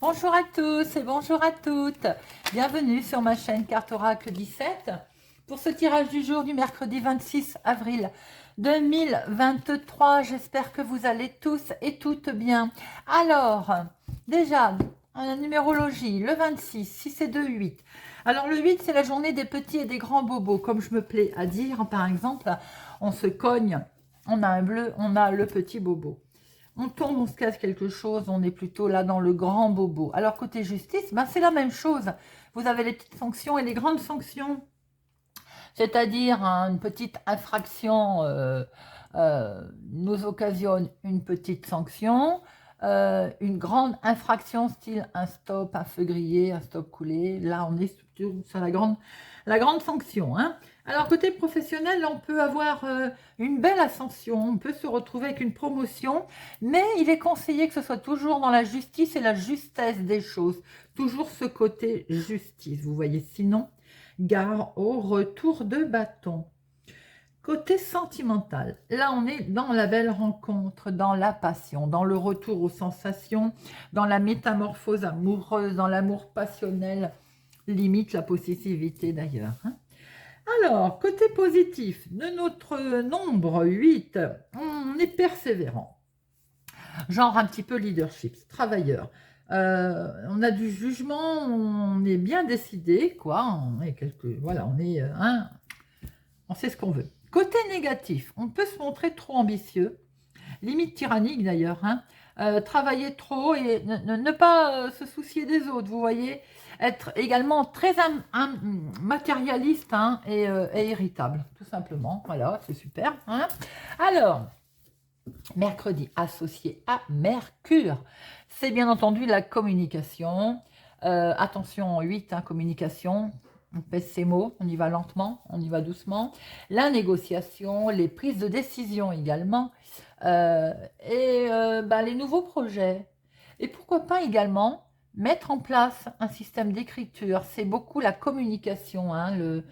Bonjour à tous et bonjour à toutes. Bienvenue sur ma chaîne Carte Oracle 17 pour ce tirage du jour du mercredi 26 avril 2023. J'espère que vous allez tous et toutes bien. Alors, déjà, en numérologie, le 26, 6 et 2, 8. Alors le 8, c'est la journée des petits et des grands bobos, comme je me plais à dire. Par exemple, on se cogne, on a un bleu, on a le petit bobo. On tombe, on se casse quelque chose, on est plutôt là dans le grand bobo. Alors côté justice, ben, c'est la même chose. Vous avez les petites sanctions et les grandes sanctions, c'est-à-dire une petite infraction nous occasionne une petite sanction, une grande infraction style un stop, un feu grillé, un stop coulé. Là, on est sur la grande sanction. Hein. Alors, côté professionnel, on peut avoir une belle ascension, on peut se retrouver avec une promotion, mais il est conseillé que ce soit toujours dans la justice et la justesse des choses. Toujours ce côté justice, vous voyez. Sinon, gare au retour de bâton. Côté sentimental, là on est dans la belle rencontre, dans la passion, dans le retour aux sensations, dans la métamorphose amoureuse, dans l'amour passionnel, limite la possessivité d'ailleurs. Hein. Alors, côté positif, de notre nombre 8, on est persévérant. Genre un petit peu leadership, travailleur. On a du jugement, on est bien décidé, quoi. On est voilà, on sait ce qu'on veut. Côté négatif, on peut se montrer trop ambitieux, limite tyrannique d'ailleurs, hein. Travailler trop et ne pas se soucier des autres, vous voyez, être également très matérialiste hein, et irritable, tout simplement. Voilà, c'est super. Hein. Alors, mercredi associé à Mercure, c'est bien entendu la communication. Attention, 8, hein, communication. On pèse ses mots, on y va lentement, on y va doucement. La négociation, les prises de décision également, les nouveaux projets. Et pourquoi pas également mettre en place un système d'écriture. C'est beaucoup la communication, hein, le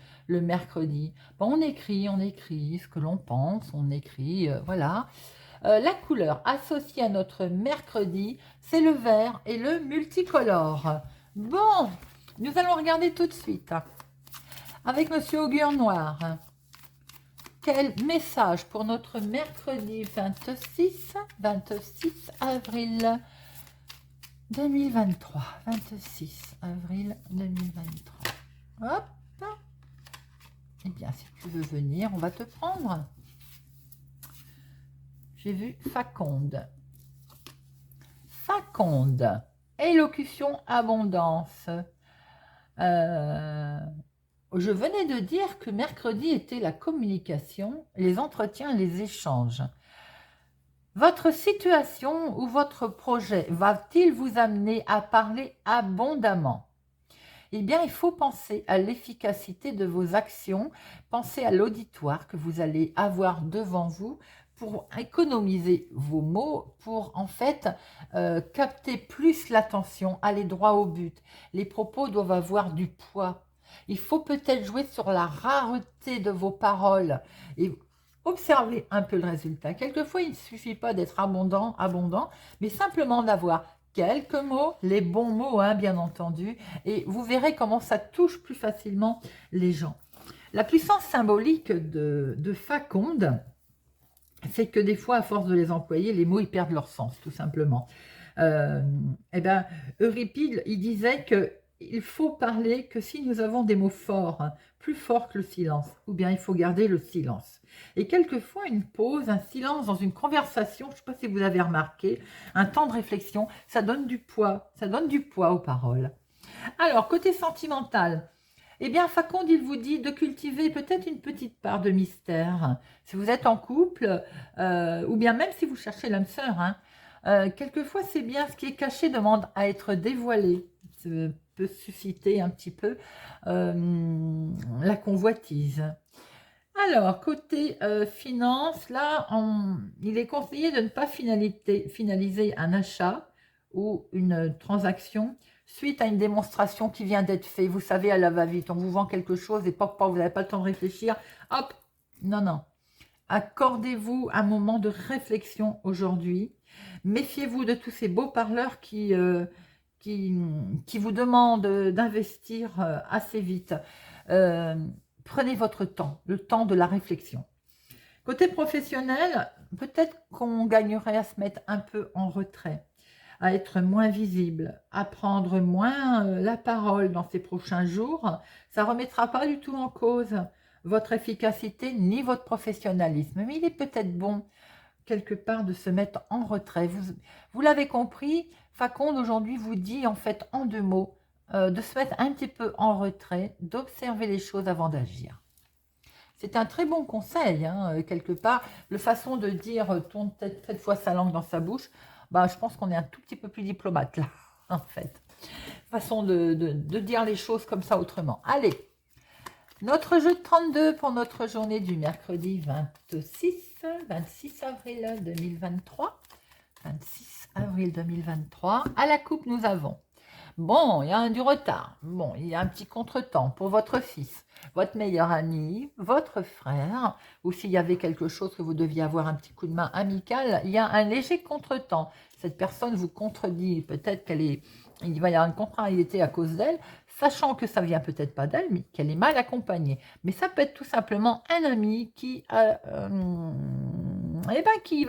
mercredi. Bon, on écrit ce que l'on pense, on écrit, voilà. La couleur associée à notre mercredi, c'est le vert et le multicolore. Bon, nous allons regarder tout de suite avec Monsieur Augure Noir. Quel message pour notre mercredi 26 avril 2023. 26 avril 2023. Hop. Eh bien, si tu veux venir, on va te prendre. J'ai vu Faconde. Faconde. Élocution abondance. Je venais de dire que mercredi était la communication, les entretiens, les échanges. Votre situation ou votre projet va-t-il vous amener à parler abondamment? Eh bien, il faut penser à l'efficacité de vos actions, penser à l'auditoire que vous allez avoir devant vous pour économiser vos mots, pour en fait capter plus l'attention, aller droit au but. Les propos doivent avoir du poids. Il faut peut-être jouer sur la rareté de vos paroles et observer un peu le résultat. Quelquefois, il ne suffit pas d'être abondant, mais simplement d'avoir quelques mots, les bons mots, hein, bien entendu, et vous verrez comment ça touche plus facilement les gens. La puissance symbolique de Faconde, c'est que des fois, à force de les employer, les mots, ils perdent leur sens, tout simplement. Euripide, il disait que il faut parler que si nous avons des mots forts, hein, plus forts que le silence, ou bien il faut garder le silence. Et quelquefois, une pause, un silence dans une conversation, je ne sais pas si vous avez remarqué, un temps de réflexion, ça donne du poids aux paroles. Alors, côté sentimental, eh bien, Faconde, il vous dit de cultiver peut-être une petite part de mystère. Si vous êtes en couple, ou bien même si vous cherchez l'âme sœur, hein, quelquefois, c'est bien ce qui est caché demande à être dévoilé. Ça peut susciter un petit peu la convoitise. Alors, côté finance, là, il est conseillé de ne pas finaliser un achat ou une transaction suite à une démonstration qui vient d'être faite. Vous savez, à la va-vite, on vous vend quelque chose et pas, vous n'avez pas le temps de réfléchir. Hop, non, non. Accordez-vous un moment de réflexion aujourd'hui. Méfiez-vous de tous ces beaux parleurs qui vous demande d'investir assez vite. Prenez votre temps, le temps de la réflexion. Côté professionnel, peut-être qu'on gagnerait à se mettre un peu en retrait, à être moins visible, à prendre moins la parole dans ces prochains jours. Ça ne remettra pas du tout en cause votre efficacité ni votre professionnalisme. Mais il est peut-être bon, quelque part, de se mettre en retrait. Vous l'avez compris, Faconde aujourd'hui vous dit en fait en 2 mots, de se mettre un petit peu en retrait, d'observer les choses avant d'agir. C'est un très bon conseil, hein, quelque part. La façon de dire tourne peut-être cette fois sa langue dans sa bouche, bah, je pense qu'on est un tout petit peu plus diplomate là, en fait. Façon de dire les choses comme ça autrement. Allez, notre jeu de 32 pour notre journée du mercredi 26 avril 2023. 26 avril 2023. À la coupe, nous avons... Bon, il y a du retard. Bon, il y a un petit contretemps pour votre fils, votre meilleur ami, votre frère, ou s'il y avait quelque chose que vous deviez avoir un petit coup de main amical, il y a un léger contretemps. Cette personne vous contredit, peut-être il va y avoir une contrariété à cause d'elle, sachant que ça vient peut-être pas d'elle, mais qu'elle est mal accompagnée. Mais ça peut être tout simplement un ami qui va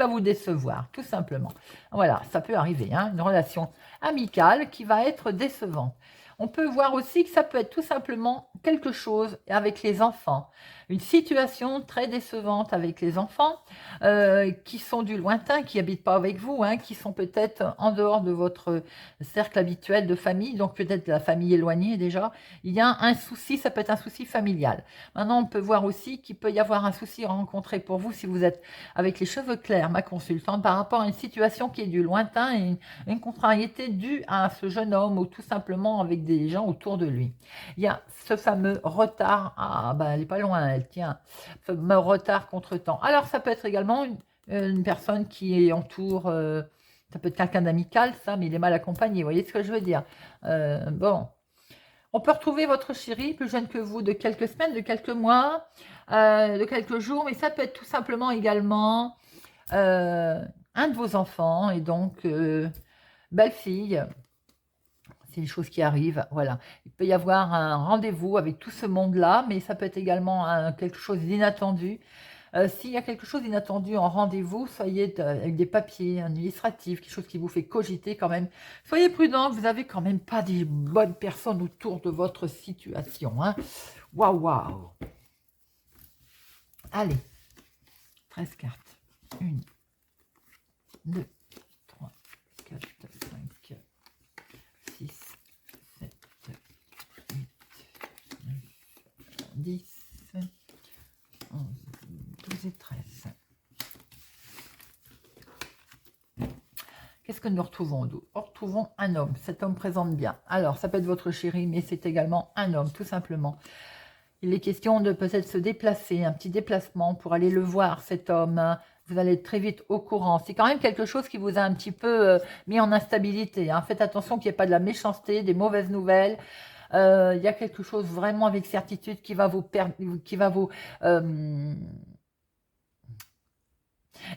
vous décevoir, tout simplement. Voilà, ça peut arriver, hein, une relation amicale qui va être décevante. On peut voir aussi que ça peut être tout simplement quelque chose avec les enfants. Une situation très décevante avec les enfants qui sont du lointain, qui n'habitent pas avec vous, hein, qui sont peut-être en dehors de votre cercle habituel de famille, donc peut-être la famille éloignée déjà. Il y a un souci, ça peut être un souci familial. Maintenant, on peut voir aussi qu'il peut y avoir un souci rencontré pour vous si vous êtes avec les cheveux clairs, ma consultante, par rapport à une situation qui est du lointain et une contrariété due à ce jeune homme ou tout simplement avec des gens autour de lui. Il y a ce fameux retard, elle n'est pas loin, elle tient, ce fameux retard contre-temps. Alors ça peut être également une personne qui entoure, ça peut être quelqu'un d'amical, ça, mais il est mal accompagné, vous voyez ce que je veux dire. Bon, on peut retrouver votre chéri, plus jeune que vous, de quelques semaines, de quelques mois, de quelques jours, mais ça peut être tout simplement également un de vos enfants, et donc belle-fille. C'est des choses qui arrivent, voilà. Il peut y avoir un rendez-vous avec tout ce monde-là, mais ça peut être également quelque chose d'inattendu. S'il y a quelque chose d'inattendu en rendez-vous, soyez avec des papiers administratifs, quelque chose qui vous fait cogiter quand même. Soyez prudent, vous n'avez quand même pas des bonnes personnes autour de votre situation. Hein. Waouh, waouh. Allez, 13 cartes. 1, 2, 3, 4, 5, 6, 7, 8, 9, 10, 11, 12 et 13. Qu'est-ce que nous retrouvons? Nous retrouvons un homme. Cet homme présente bien. Alors, ça peut être votre chéri, mais c'est également un homme, tout simplement. Il est question de peut-être se déplacer, un petit déplacement pour aller le voir, cet homme. Vous allez être très vite au courant. C'est quand même quelque chose qui vous a un petit peu mis en instabilité. Hein. Faites attention qu'il n'y ait pas de la méchanceté, des mauvaises nouvelles. Il y a quelque chose vraiment avec certitude qui va vous perdre, qui va vous...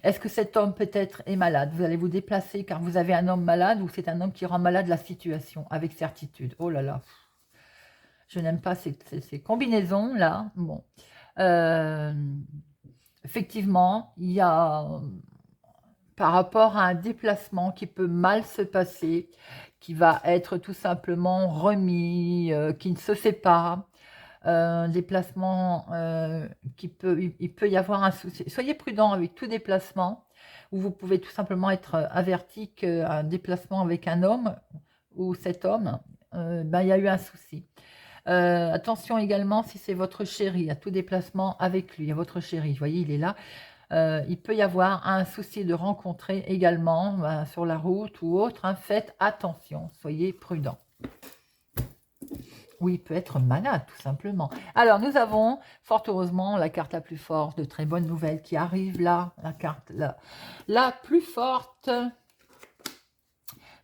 Est-ce que cet homme peut-être est malade? Vous allez vous déplacer car vous avez un homme malade ou c'est un homme qui rend malade la situation avec certitude? Oh là là, je n'aime pas ces combinaisons là. Bon, effectivement, il y a par rapport à un déplacement qui peut mal se passer, qui va être tout simplement remis, qui ne se fait pas. Déplacement il peut y avoir un souci. Soyez prudent avec tout déplacement où vous pouvez tout simplement être averti qu'un déplacement avec un homme ou cet homme, il y a eu un souci. Attention également si c'est votre chéri, à tout déplacement avec lui, à votre chéri, vous voyez, il est là. Il peut y avoir un souci de rencontrer également sur la route ou autre. Hein. Faites attention, soyez prudent. Oui, il peut être malade, tout simplement. Alors, nous avons, fort heureusement, la carte la plus forte, de très bonnes nouvelles qui arrive là. La carte la plus forte.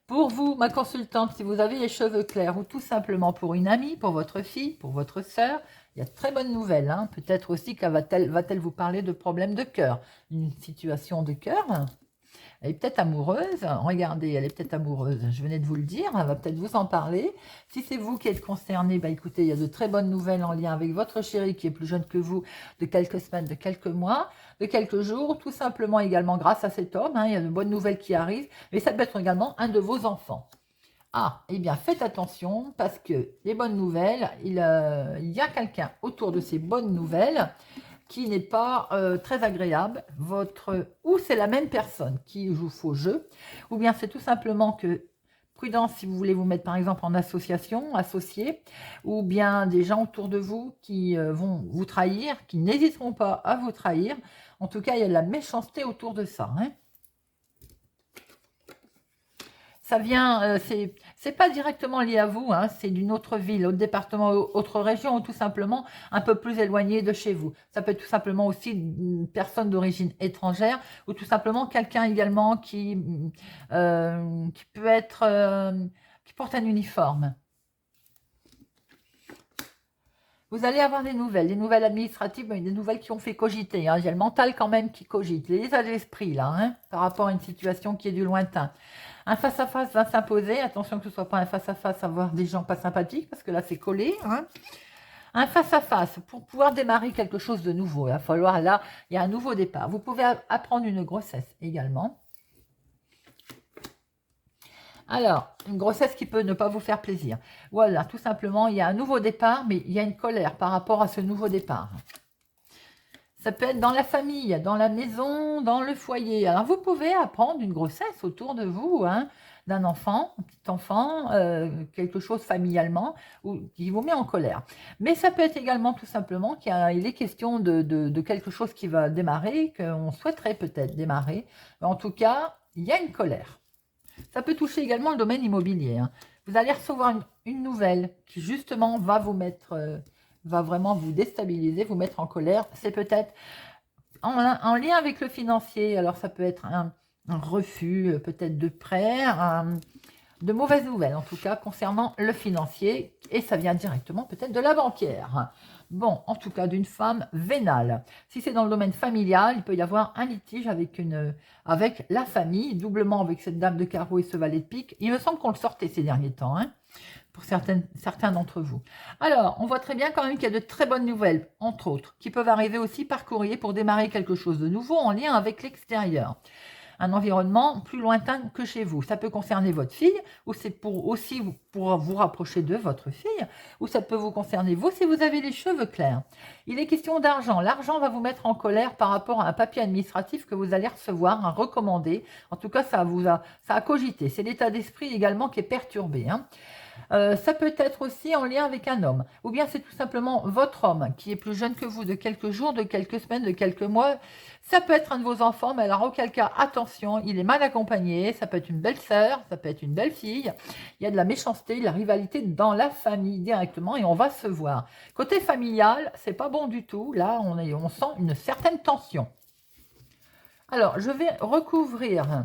Pour vous, ma consultante, si vous avez les cheveux clairs ou tout simplement pour une amie, pour votre fille, pour votre sœur, il y a de très bonnes nouvelles. Hein. Peut-être aussi qu'elle va-t-elle vous parler de problèmes de cœur. Une situation de cœur. Elle est peut-être amoureuse. Regardez, elle est peut-être amoureuse. Je venais de vous le dire. Elle va peut-être vous en parler. Si c'est vous qui êtes concerné, bah écoutez, il y a de très bonnes nouvelles en lien avec votre chéri qui est plus jeune que vous, de quelques semaines, de quelques mois, de quelques jours, tout simplement également grâce à cet homme. Il y a de bonnes nouvelles qui arrivent, mais ça peut être également un de vos enfants. Ah, eh bien, faites attention parce que les bonnes nouvelles, il y a quelqu'un autour de ces bonnes nouvelles qui n'est pas très agréable. Ou c'est la même personne qui joue faux jeu, ou bien c'est tout simplement que, prudence si vous voulez vous mettre par exemple en association, associé, ou bien des gens autour de vous qui vont vous trahir, qui n'hésiteront pas à vous trahir. En tout cas, il y a de la méchanceté autour de ça. Ça vient, c'est pas directement lié à vous, c'est d'une autre ville, autre département, autre région, ou tout simplement un peu plus éloigné de chez vous. Ça peut être tout simplement aussi une personne d'origine étrangère, ou tout simplement quelqu'un également qui peut être, qui porte un uniforme. Vous allez avoir des nouvelles administratives, mais des nouvelles qui ont fait cogiter. Il y a le mental quand même qui cogite, les états d'esprit là, par rapport à une situation qui est du lointain. Un face-à-face va s'imposer. Attention que ce ne soit pas un face-à-face à voir des gens pas sympathiques, parce que là, c'est collé. Un face-à-face pour pouvoir démarrer quelque chose de nouveau. Il va falloir, là, il y a un nouveau départ. Vous pouvez apprendre une grossesse également. Alors, une grossesse qui peut ne pas vous faire plaisir. Voilà, tout simplement, il y a un nouveau départ, mais il y a une colère par rapport à ce nouveau départ. Ça peut être dans la famille, dans la maison, dans le foyer. Alors, vous pouvez apprendre une grossesse autour de vous, d'un enfant, un petit enfant, quelque chose familialement, ou qui vous met en colère. Mais ça peut être également tout simplement qu'il est question de quelque chose qui va démarrer, qu'on souhaiterait peut-être démarrer. En tout cas, il y a une colère. Ça peut toucher également le domaine immobilier. Vous allez recevoir une nouvelle qui justement va vous mettre... va vraiment vous déstabiliser, vous mettre en colère. C'est peut-être en lien avec le financier. Alors, ça peut être un refus peut-être de prêt, de mauvaises nouvelles en tout cas concernant le financier. Et ça vient directement peut-être de la banquière. Bon, en tout cas d'une femme vénale. Si c'est dans le domaine familial, il peut y avoir un litige avec la famille, doublement avec cette dame de carreau et ce valet de pique. Il me semble qu'on le sortait ces derniers temps, pour certains d'entre vous. Alors, on voit très bien quand même qu'il y a de très bonnes nouvelles, entre autres, qui peuvent arriver aussi par courrier pour démarrer quelque chose de nouveau en lien avec l'extérieur. Un environnement plus lointain que chez vous. Ça peut concerner votre fille, ou c'est pour vous rapprocher de votre fille, ou ça peut vous concerner vous si vous avez les cheveux clairs. Il est question d'argent. L'argent va vous mettre en colère par rapport à un papier administratif que vous allez recevoir, un recommandé. En tout cas, ça a cogité. C'est l'état d'esprit également qui est perturbé. Ça peut être aussi en lien avec un homme, ou bien c'est tout simplement votre homme qui est plus jeune que vous de quelques jours, de quelques semaines, de quelques mois. Ça peut être un de vos enfants, mais alors auquel cas, attention, il est mal accompagné. Ça peut être une belle-sœur, ça peut être une belle-fille. Il y a de la méchanceté, de la rivalité dans la famille directement et on va se voir. Côté familial, c'est pas bon du tout. Là, on sent une certaine tension. Alors, je vais recouvrir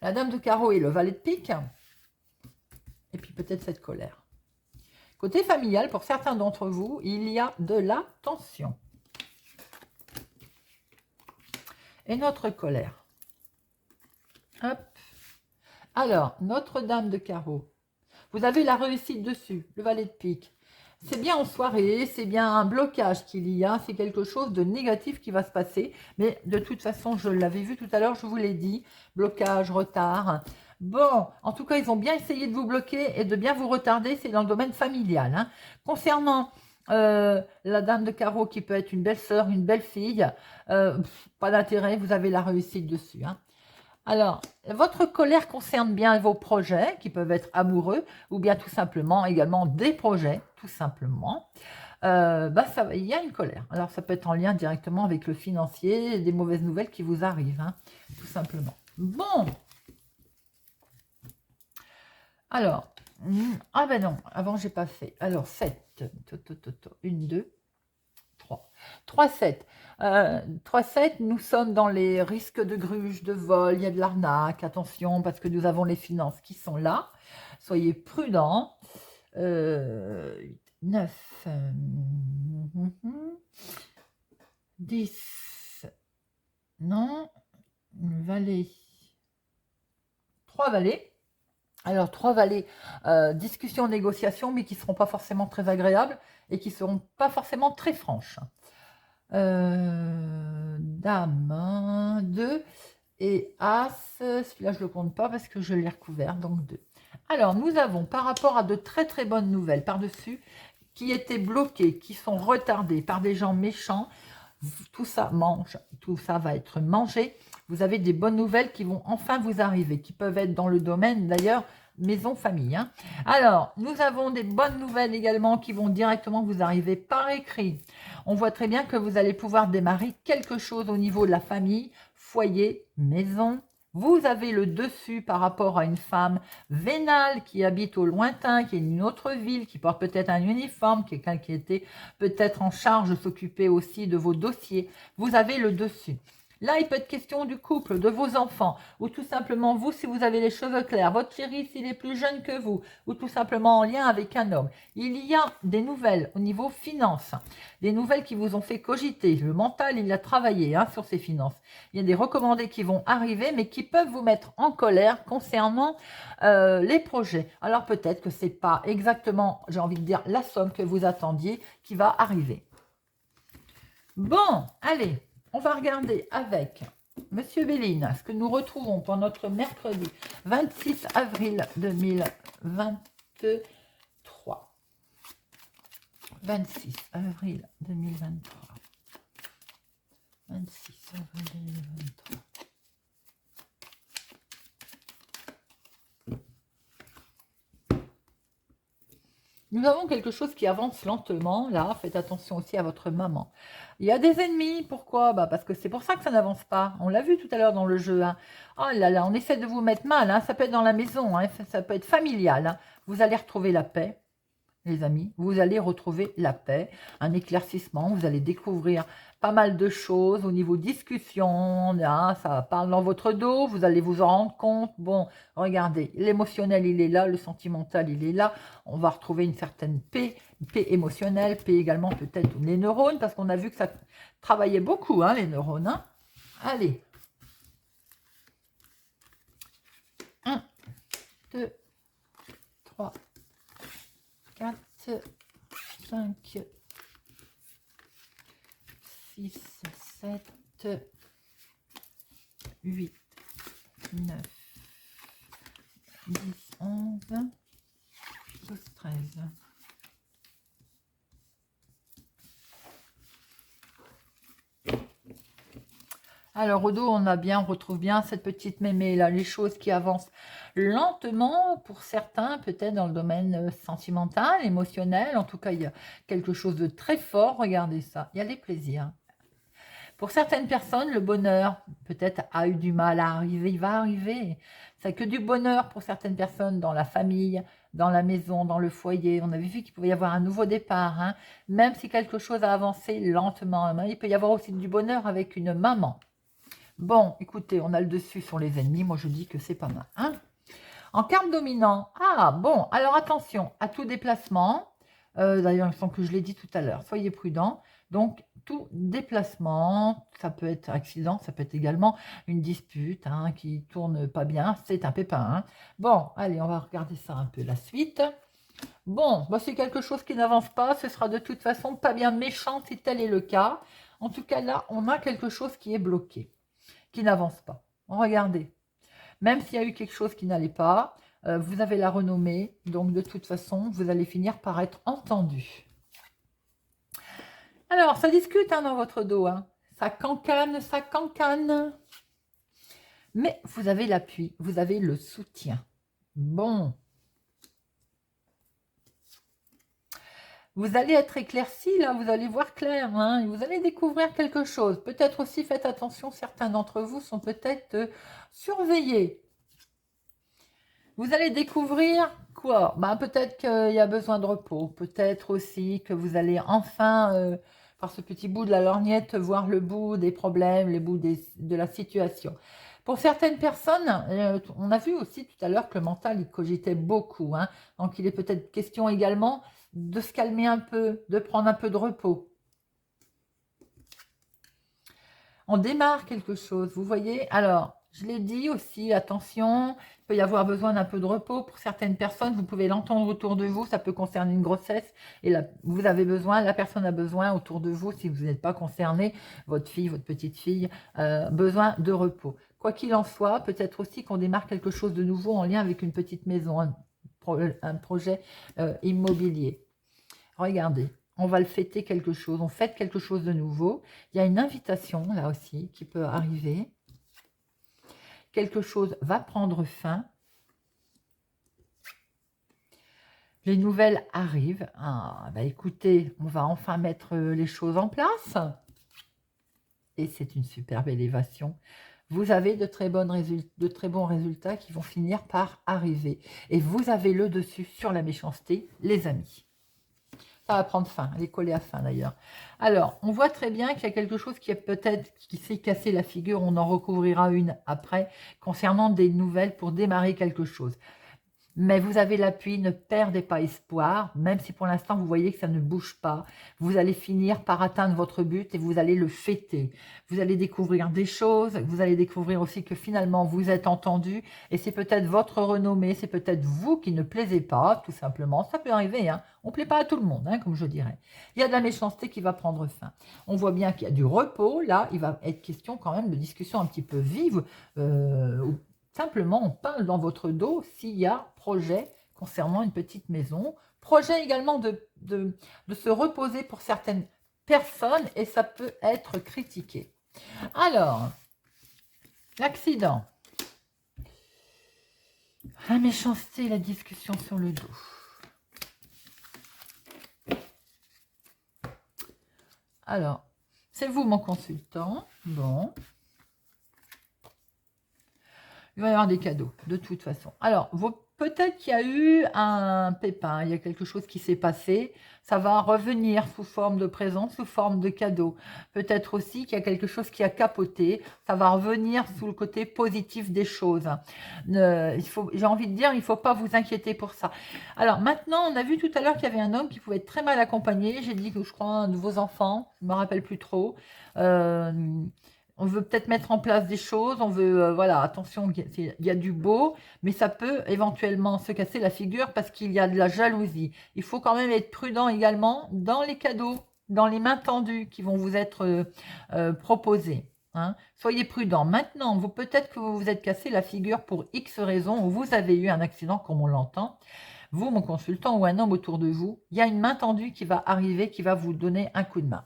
la dame de carreau et le valet de pique. Et puis peut-être cette colère. Côté familial, pour certains d'entre vous, il y a de la tension. Et notre colère. Hop. Alors, notre dame de carreau. Vous avez la réussite dessus, le valet de pique. C'est bien en soirée, c'est bien un blocage qu'il y a, c'est quelque chose de négatif qui va se passer. Mais de toute façon, je l'avais vu tout à l'heure, je vous l'ai dit, blocage, retard. Bon, en tout cas, ils ont bien essayé de vous bloquer et de bien vous retarder, c'est dans le domaine familial. Concernant la dame de carreau qui peut être une belle-sœur, une belle-fille, pas d'intérêt, vous avez la réussite dessus. Alors, votre colère concerne bien vos projets qui peuvent être amoureux ou bien tout simplement également des projets, tout simplement. Il y a une colère. Alors, ça peut être en lien directement avec le financier, des mauvaises nouvelles qui vous arrivent, tout simplement. Bon. Alors, ah ben non, avant j'ai pas fait. Alors, 7, 1, 2, 3. 3, 7. 3, 7, nous sommes dans les risques de gruge, de vol, il y a de l'arnaque, attention, parce que nous avons les finances qui sont là. Soyez prudents. 9, 10, non, une vallée, 3 vallées. Alors, 3 vallées, discussions, négociations, mais qui ne seront pas forcément très agréables et qui ne seront pas forcément très franches. Dame, 2 et As, celui-là je ne le compte pas parce que je l'ai recouvert, donc 2. Alors, nous avons par rapport à de très très bonnes nouvelles par-dessus, qui étaient bloquées, qui sont retardées par des gens méchants, tout ça mange, tout ça va être mangé. Vous avez des bonnes nouvelles qui vont enfin vous arriver, qui peuvent être dans le domaine d'ailleurs maison famille. Hein. Alors, nous avons des bonnes nouvelles également qui vont directement vous arriver par écrit. On voit très bien que vous allez pouvoir démarrer quelque chose au niveau de la famille, foyer, maison. Vous avez le dessus par rapport à une femme vénale qui habite au lointain, qui est une autre ville, qui porte peut-être un uniforme, quelqu'un qui était peut-être en charge de s'occuper aussi de vos dossiers. Vous avez le dessus. Là, il peut être question du couple, de vos enfants, ou tout simplement vous, si vous avez les cheveux clairs, votre chéri, s'il est plus jeune que vous, ou tout simplement en lien avec un homme. Il y a des nouvelles au niveau finance, des nouvelles qui vous ont fait cogiter. Le mental, il a travaillé sur ses finances. Il y a des recommandés qui vont arriver, mais qui peuvent vous mettre en colère concernant les projets. Alors peut-être que ce n'est pas exactement, j'ai envie de dire, la somme que vous attendiez qui va arriver. Bon, allez. On va regarder avec Monsieur Béline ce que nous retrouvons pour notre mercredi 26 avril 2023. 26 avril 2023. 26 avril 2023. Nous avons quelque chose qui avance lentement, là, faites attention aussi à votre maman. Il y a des ennemis, pourquoi? Parce que c'est pour ça que ça n'avance pas. On l'a vu tout à l'heure dans le jeu. Hein. Oh là là, on essaie de vous mettre mal, ça peut être dans la maison, ça peut être familial. Vous allez retrouver la paix, les amis. Vous allez retrouver la paix, un éclaircissement, vous allez découvrir pas mal de choses au niveau discussion, ça parle dans votre dos, vous allez vous en rendre compte. Bon, regardez, l'émotionnel, il est là, le sentimental, il est là. On va retrouver une certaine paix émotionnelle, paix également peut-être les neurones, parce qu'on a vu que ça travaillait beaucoup, les neurones. Allez. 1, 2, 3, 4, 5, 6, 7, 8, 9, 10, 11, 12, 13. Alors au dos, on retrouve bien cette petite mémé là, les choses qui avancent lentement pour certains, peut-être dans le domaine sentimental, émotionnel. En tout cas, il y a quelque chose de très fort. Regardez ça, il y a les plaisirs. Pour certaines personnes, le bonheur peut-être a eu du mal à arriver, il va arriver. C'est que du bonheur pour certaines personnes dans la famille, dans la maison, dans le foyer. On avait vu qu'il pouvait y avoir un nouveau départ, même si quelque chose a avancé lentement. Il peut y avoir aussi du bonheur avec une maman. Bon, écoutez, on a le dessus sur les ennemis. Moi, je dis que c'est pas mal. En carte dominant, bon, alors attention à tout déplacement. D'ailleurs, il me semble que je l'ai dit tout à l'heure. Soyez prudents. Donc, tout déplacement, ça peut être accident, ça peut être également une dispute qui tourne pas bien. C'est un pépin. Bon, allez, on va regarder ça un peu la suite. Bon, c'est quelque chose qui n'avance pas. Ce sera de toute façon pas bien méchant si tel est le cas. En tout cas, là, on a quelque chose qui est bloqué, qui n'avance pas. Regardez. Même s'il y a eu quelque chose qui n'allait pas, vous avez la renommée. Donc, de toute façon, vous allez finir par être entendu. Alors, ça discute dans votre dos. Ça cancane, ça cancane. Mais vous avez l'appui, vous avez le soutien. Bon. Vous allez être éclairci, là, vous allez voir clair, et vous allez découvrir quelque chose. Peut-être aussi, faites attention, certains d'entre vous sont peut-être surveillés. Vous allez découvrir quoi? Peut-être qu'il y a besoin de repos. Peut-être aussi que vous allez enfin, par ce petit bout de la lorgnette, voir le bout des problèmes, le bout de la situation. Pour certaines personnes, on a vu aussi tout à l'heure que le mental, il cogitait beaucoup. Donc, il est peut-être question également de se calmer un peu, de prendre un peu de repos. On démarre quelque chose, vous voyez. Alors, je l'ai dit aussi, attention, il peut y avoir besoin d'un peu de repos. Pour certaines personnes, vous pouvez l'entendre autour de vous, ça peut concerner une grossesse. Et là, vous avez besoin, la personne a besoin autour de vous, si vous n'êtes pas concerné, votre fille, votre petite fille, besoin de repos. Quoi qu'il en soit, peut-être aussi qu'on démarre quelque chose de nouveau en lien avec une petite maison, un projet immobilier. Regardez, on va le fêter quelque chose, on fête quelque chose de nouveau. Il y a une invitation là aussi qui peut arriver. Quelque chose va prendre fin. Les nouvelles arrivent. Ah, bah écoutez, on va enfin mettre les choses en place. Et c'est une superbe élévation. Vous avez de très bons résultats qui vont finir par arriver. Et vous avez le dessus sur la méchanceté, les amis. Ça va prendre fin, elle est collée à fin d'ailleurs. Alors, on voit très bien qu'il y a quelque chose qui est peut-être qui s'est cassé la figure, on en recouvrira une après, concernant des nouvelles pour démarrer quelque chose. Mais vous avez l'appui, ne perdez pas espoir, même si pour l'instant vous voyez que ça ne bouge pas. Vous allez finir par atteindre votre but et vous allez le fêter. Vous allez découvrir des choses, vous allez découvrir aussi que finalement vous êtes entendu et c'est peut-être votre renommée, c'est peut-être vous qui ne plaisez pas, tout simplement. Ça peut arriver, hein. On ne plaît pas à tout le monde, hein, comme je dirais. Il y a de la méchanceté qui va prendre fin. On voit bien qu'il y a du repos, là, il va être question quand même de discussions un petit peu vives, simplement, on parle dans votre dos s'il y a projet concernant une petite maison. Projet également de se reposer pour certaines personnes et ça peut être critiqué. Alors, l'accident. La méchanceté, la discussion sur le dos. Alors, c'est vous mon consultant. Bon. Il va y avoir des cadeaux, de toute façon. Alors, peut-être qu'il y a eu un pépin, il y a quelque chose qui s'est passé. Ça va revenir sous forme de présent, sous forme de cadeau. Peut-être aussi qu'il y a quelque chose qui a capoté. Ça va revenir sous le côté positif des choses. J'ai envie de dire, il ne faut pas vous inquiéter pour ça. Alors, maintenant, on a vu tout à l'heure qu'il y avait un homme qui pouvait être très mal accompagné. J'ai dit que je crois un de vos enfants, je ne me rappelle plus trop. On veut peut-être mettre en place des choses, on veut, voilà, attention, il y a du beau, mais ça peut éventuellement se casser la figure parce qu'il y a de la jalousie. Il faut quand même être prudent également dans les cadeaux, dans les mains tendues qui vont vous être proposés. Hein. Soyez prudent. Maintenant, peut-être que vous vous êtes cassé la figure pour X raisons, ou vous avez eu un accident comme on l'entend. Vous, mon consultant, ou un homme autour de vous, il y a une main tendue qui va arriver, qui va vous donner un coup de main.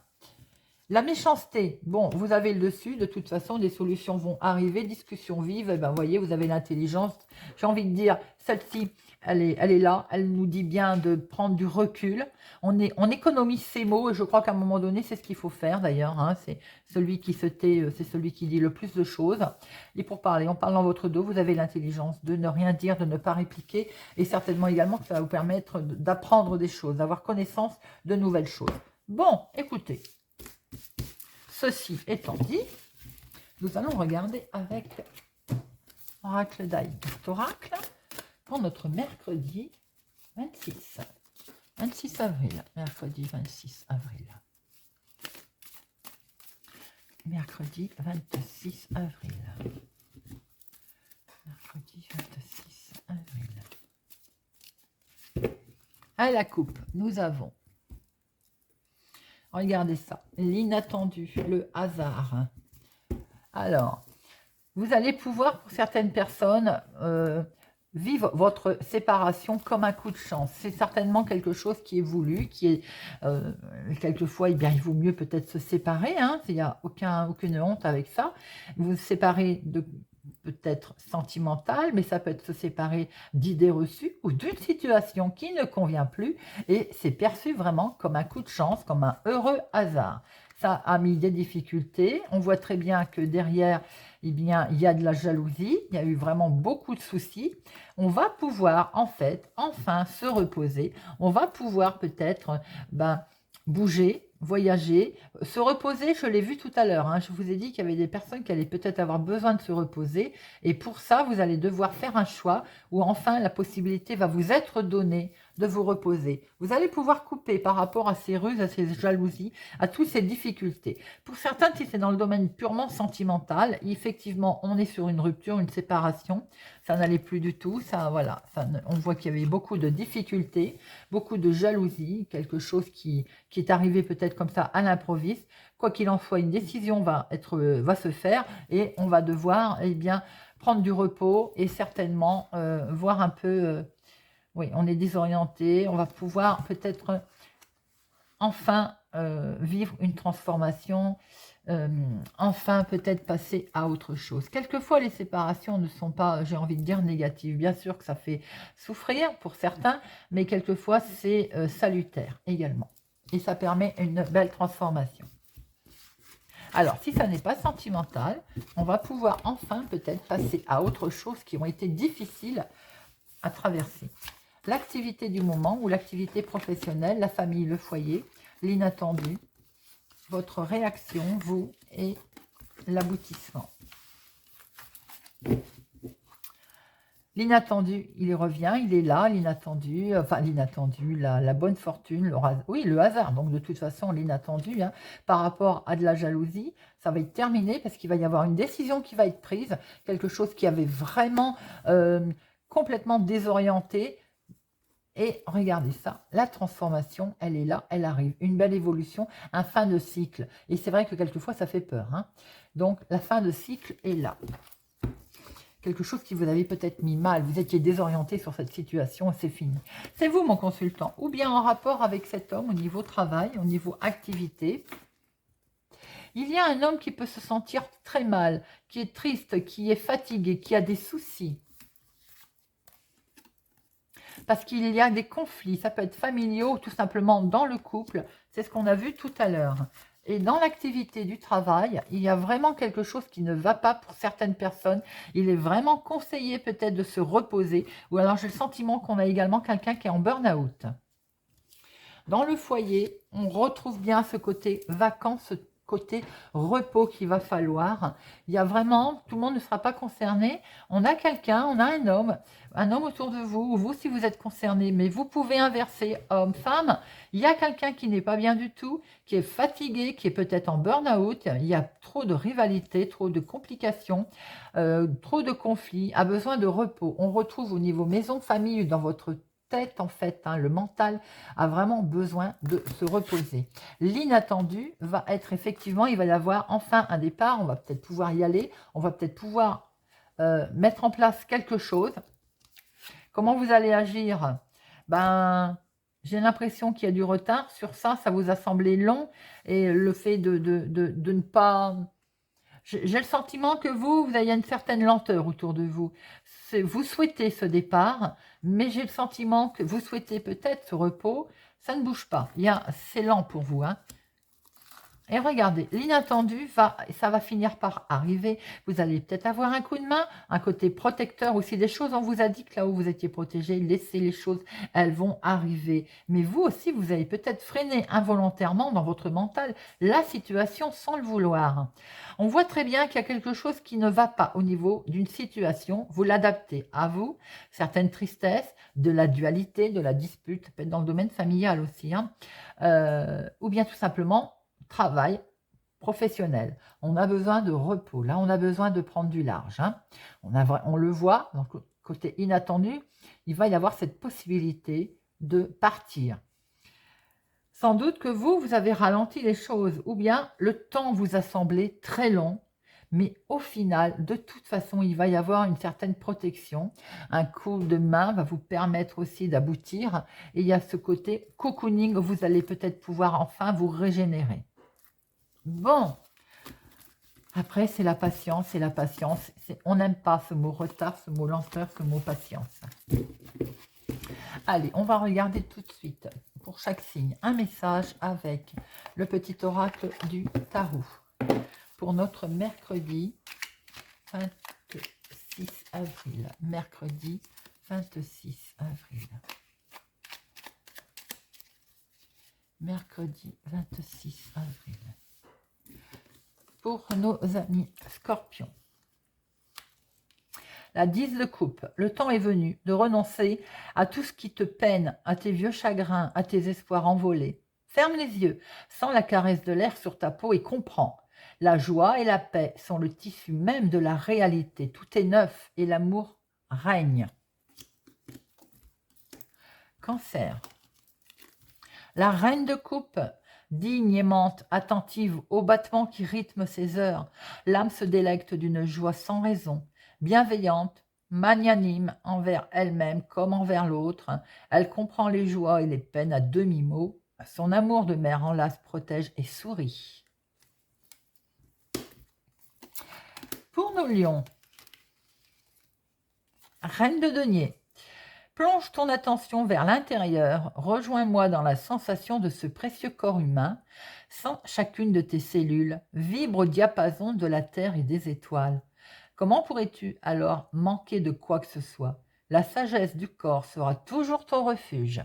La méchanceté, bon, vous avez le dessus, de toute façon, des solutions vont arriver, discussion vive, et ben, vous voyez, vous avez l'intelligence. J'ai envie de dire, celle-ci, elle est là, elle nous dit bien de prendre du recul. On économise ses mots, et je crois qu'à un moment donné, c'est ce qu'il faut faire d'ailleurs. Hein, c'est celui qui se tait, c'est celui qui dit le plus de choses. Et pour parler, on parle dans votre dos, vous avez l'intelligence de ne rien dire, de ne pas répliquer, et certainement également que ça va vous permettre d'apprendre des choses, d'avoir connaissance de nouvelles choses. Bon, écoutez. Ceci étant dit, nous allons regarder avec Oracle Die. Oracle pour notre mercredi 26 avril. Mercredi 26 avril. Mercredi 26 avril. Mercredi 26 avril. À la coupe, nous avons. Regardez ça, l'inattendu, le hasard. Alors, vous allez pouvoir, pour certaines personnes, vivre votre séparation comme un coup de chance. C'est certainement quelque chose qui est voulu, qui est quelquefois, eh bien, il vaut mieux peut-être se séparer. Hein, il n'y a aucune honte avec ça. Vous vous séparez de peut-être sentimental, mais ça peut être se séparer d'idées reçues ou d'une situation qui ne convient plus et c'est perçu vraiment comme un coup de chance, comme un heureux hasard. Ça a mis des difficultés. On voit très bien que derrière, eh bien, il y a de la jalousie, il y a eu vraiment beaucoup de soucis. On va pouvoir en fait enfin se reposer. On va pouvoir peut-être bouger, voyager, se reposer, je l'ai vu tout à l'heure, hein, je vous ai dit qu'il y avait des personnes qui allaient peut-être avoir besoin de se reposer et pour ça, vous allez devoir faire un choix où enfin la possibilité va vous être donnée de vous reposer. Vous allez pouvoir couper par rapport à ces ruses, à ces jalousies, à toutes ces difficultés. Pour certains, si c'est dans le domaine purement sentimental, effectivement, on est sur une rupture, une séparation. Ça n'allait plus du tout. Ça, voilà, on voit qu'il y avait beaucoup de difficultés, beaucoup de jalousie, quelque chose qui est arrivé peut-être comme ça à l'improviste. Quoi qu'il en soit, une décision va se faire et on va devoir, eh bien, prendre du repos et certainement voir un peu, oui, on est désorienté, on va pouvoir peut-être enfin vivre une transformation, enfin peut-être passer à autre chose. Quelquefois, les séparations ne sont pas, j'ai envie de dire, négatives. Bien sûr que ça fait souffrir pour certains, mais quelquefois c'est salutaire également. Et ça permet une belle transformation. Alors, si ça n'est pas sentimental, on va pouvoir enfin peut-être passer à autre chose qui ont été difficiles à traverser. L'activité du moment ou l'activité professionnelle, la famille, le foyer, l'inattendu, votre réaction, vous, et l'aboutissement. L'inattendu, il revient, il est là, l'inattendu, enfin l'inattendu, la bonne fortune, le hasard. Donc de toute façon, l'inattendu, hein, par rapport à de la jalousie, ça va être terminé parce qu'il va y avoir une décision qui va être prise, quelque chose qui avait vraiment complètement désorienté. Et regardez ça, la transformation, elle est là, elle arrive. Une belle évolution, un fin de cycle. Et c'est vrai que quelquefois, ça fait peur, hein. Donc la fin de cycle est là. Quelque chose qui vous avait peut-être mis mal, vous étiez désorienté sur cette situation, c'est fini. C'est vous mon consultant, ou bien en rapport avec cet homme au niveau travail, au niveau activité. Il y a un homme qui peut se sentir très mal, qui est triste, qui est fatigué, qui a des soucis. Parce qu'il y a des conflits, ça peut être familiaux, tout simplement dans le couple, c'est ce qu'on a vu tout à l'heure. Et dans l'activité du travail, il y a vraiment quelque chose qui ne va pas pour certaines personnes. Il est vraiment conseillé peut-être de se reposer. Ou alors j'ai le sentiment qu'on a également quelqu'un qui est en burn-out. Dans le foyer, on retrouve bien ce côté vacances, ce côté repos qu'il va falloir. Il y a vraiment, tout le monde ne sera pas concerné. On a quelqu'un, on a un homme autour de vous, ou vous si vous êtes concerné, mais vous pouvez inverser homme-femme. Il y a quelqu'un qui n'est pas bien du tout, qui est fatigué, qui est peut-être en burn-out. Il y a trop de rivalité, trop de complications, trop de conflits, a besoin de repos. On retrouve au niveau maison, famille, dans votre tête en fait, hein, le mental a vraiment besoin de se reposer. L'inattendu va être effectivement, il va y avoir enfin un départ, on va peut-être pouvoir y aller, on va peut-être pouvoir mettre en place quelque chose. Comment vous allez agir? Ben, j'ai l'impression qu'il y a du retard sur ça, ça vous a semblé long, et le fait de ne pas... J'ai le sentiment que vous avez une certaine lenteur autour de vous. Vous souhaitez ce départ, mais j'ai le sentiment que vous souhaitez peut-être ce repos. Ça ne bouge pas. C'est lent pour vous, hein. Et regardez, l'inattendu, ça va finir par arriver. Vous allez peut-être avoir un coup de main, un côté protecteur aussi des choses. On vous a dit que là où vous étiez protégé, laissez les choses, elles vont arriver. Mais vous aussi, vous allez peut-être freiner involontairement dans votre mental la situation sans le vouloir. On voit très bien qu'il y a quelque chose qui ne va pas au niveau d'une situation. Vous l'adaptez à vous, certaines tristesses, de la dualité, de la dispute, peut-être dans le domaine familial aussi, hein. Ou bien tout simplement travail professionnel. On a besoin de repos. Là, on a besoin de prendre du large, hein. On le voit, donc côté inattendu, il va y avoir cette possibilité de partir. Sans doute que vous avez ralenti les choses, ou bien le temps vous a semblé très long, mais au final, de toute façon, il va y avoir une certaine protection. Un coup de main va vous permettre aussi d'aboutir. Et il y a ce côté cocooning, vous allez peut-être pouvoir enfin vous régénérer. Bon, après, c'est la patience, c'est la patience. On n'aime pas ce mot retard, ce mot lenteur, ce mot patience. Allez, on va regarder tout de suite, pour chaque signe, un message avec le petit oracle du tarot. Pour notre mercredi 26 avril. Mercredi 26 avril. Mercredi 26 avril. Pour nos amis scorpions. La 10 de coupe, le temps est venu de renoncer à tout ce qui te peine, à tes vieux chagrins, à tes espoirs envolés. Ferme les yeux, sens la caresse de l'air sur ta peau et comprends. La joie et la paix sont le tissu même de la réalité. Tout est neuf et l'amour règne. Cancer. La reine de coupe, digne, aimante, attentive aux battements qui rythment ses heures, l'âme se délecte d'une joie sans raison, bienveillante, magnanime envers elle-même comme envers l'autre. Elle comprend les joies et les peines à demi-mot. Son amour de mère enlace, protège et sourit. Pour nos lions, reine de denier, plonge ton attention vers l'intérieur, rejoins-moi dans la sensation de ce précieux corps humain. Sens chacune de tes cellules, vibre au diapason de la terre et des étoiles. Comment pourrais-tu alors manquer de quoi que ce soit? La sagesse du corps sera toujours ton refuge.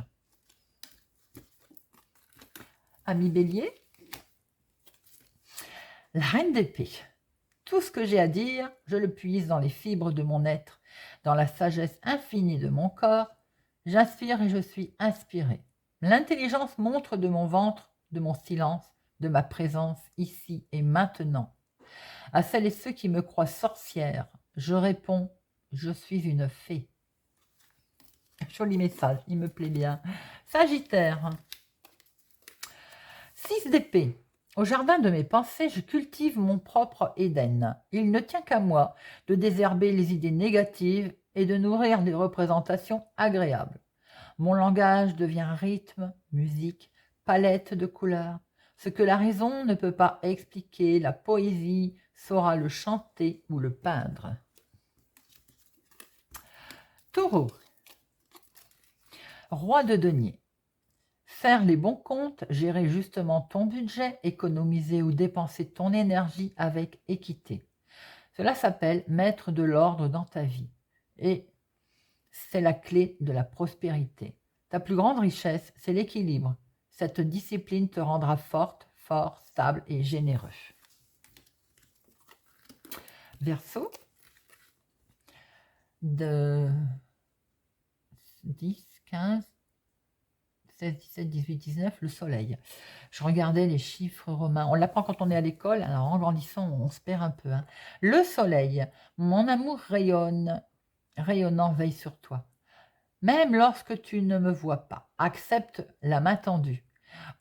Ami Bélier, la reine d'épée. Tout ce que j'ai à dire, je le puise dans les fibres de mon être, dans la sagesse infinie de mon corps. J'inspire et je suis inspiré. L'intelligence montre de mon ventre, de mon silence, de ma présence ici et maintenant. À celles et ceux qui me croient sorcière, je réponds, je suis une fée. Joli message, il me plaît bien. Sagittaire. 6 d'épée. Au jardin de mes pensées, je cultive mon propre Éden. Il ne tient qu'à moi de désherber les idées négatives et de nourrir des représentations agréables. Mon langage devient rythme, musique, palette de couleurs. Ce que la raison ne peut pas expliquer, la poésie saura le chanter ou le peindre. Taureau. Roi de denier. Faire les bons comptes, gérer justement ton budget, économiser ou dépenser ton énergie avec équité. Cela s'appelle mettre de l'ordre dans ta vie. Et c'est la clé de la prospérité. Ta plus grande richesse, c'est l'équilibre. Cette discipline te rendra forte, fort, stable et généreux. Verseau. De 10, 15, 16, 17, 18, 19, le soleil. Je regardais les chiffres romains. On l'apprend quand on est à l'école, alors en grandissant, on se perd un peu. Hein. Le soleil, mon amour rayonne, rayonnant veille sur toi. Même lorsque tu ne me vois pas, accepte la main tendue.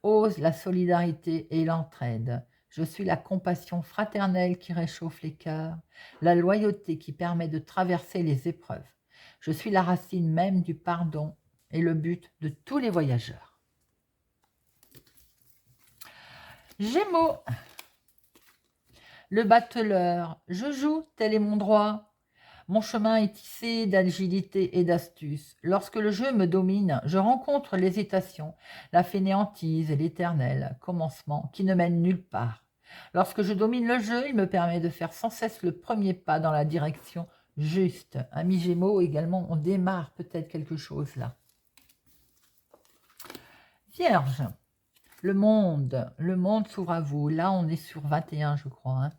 Ose la solidarité et l'entraide. Je suis la compassion fraternelle qui réchauffe les cœurs, la loyauté qui permet de traverser les épreuves. Je suis la racine même du pardon et le but de tous les voyageurs. Gémeaux. Le battleur, je joue, tel est mon droit. Mon chemin est tissé d'agilité et d'astuce. Lorsque le jeu me domine, je rencontre l'hésitation, la fainéantise et l'éternel commencement qui ne mène nulle part. Lorsque je domine le jeu, il me permet de faire sans cesse le premier pas dans la direction juste. Amis Gémeaux, également, on démarre peut-être quelque chose là. Vierge, le monde s'ouvre à vous. Là, on est sur 21, je crois. Hein.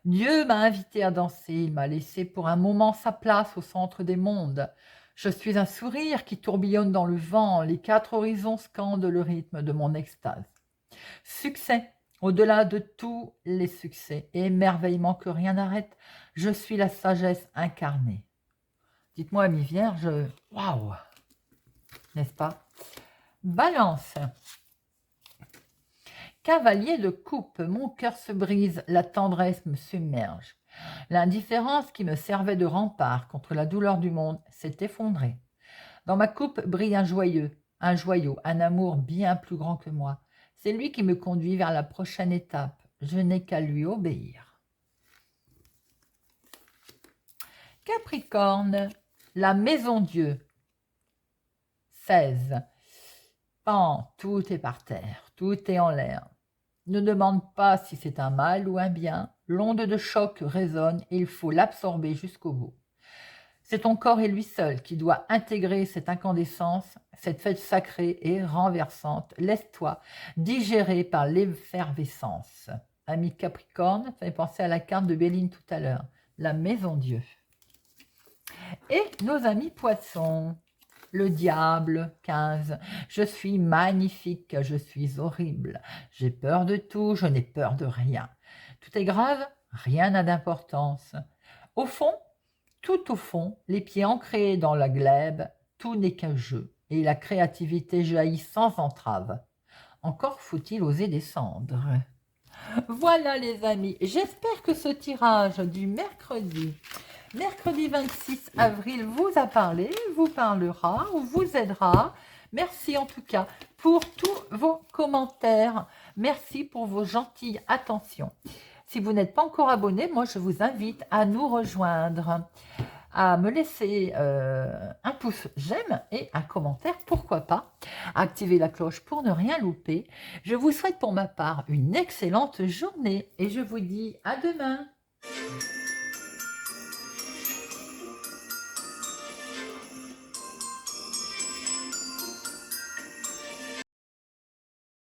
Dieu m'a invité à danser, il m'a laissé pour un moment sa place au centre des mondes. Je suis un sourire qui tourbillonne dans le vent, les 4 horizons scandent le rythme de mon extase. Succès, au-delà de tous les succès, et émerveillement que rien n'arrête, je suis la sagesse incarnée. Dites-moi, amis vierges, waouh, n'est-ce pas? Balance. Cavalier de coupe, mon cœur se brise, la tendresse me submerge. L'indifférence qui me servait de rempart contre la douleur du monde s'est effondrée. Dans ma coupe brille un joyau, un amour bien plus grand que moi. C'est lui qui me conduit vers la prochaine étape. Je n'ai qu'à lui obéir. Capricorne, la maison Dieu. 16. Pan, tout est par terre, tout est en l'air. Ne demande pas si c'est un mal ou un bien. L'onde de choc résonne et il faut l'absorber jusqu'au bout. C'est ton corps et lui seul qui doit intégrer cette incandescence, cette fête sacrée et renversante. Laisse-toi digérer par l'effervescence. Ami Capricorne, ça fait penser à la carte de Béline tout à l'heure. La maison Dieu. Et nos amis poissons. Le diable, 15. Je suis magnifique, je suis horrible. J'ai peur de tout, je n'ai peur de rien. Tout est grave, rien n'a d'importance. Au fond, tout au fond, les pieds ancrés dans la glèbe, tout n'est qu'un jeu, et la créativité jaillit sans entrave. Encore faut-il oser descendre. Voilà les amis, j'espère que ce tirage du mercredi 26 avril vous a parlé, vous parlera ou vous aidera. Merci en tout cas pour tous vos commentaires. Merci pour vos gentilles attentions. Si vous n'êtes pas encore abonné, moi je vous invite à nous rejoindre, à me laisser un pouce j'aime et un commentaire, pourquoi pas, activer la cloche pour ne rien louper. Je vous souhaite pour ma part une excellente journée et je vous dis à demain.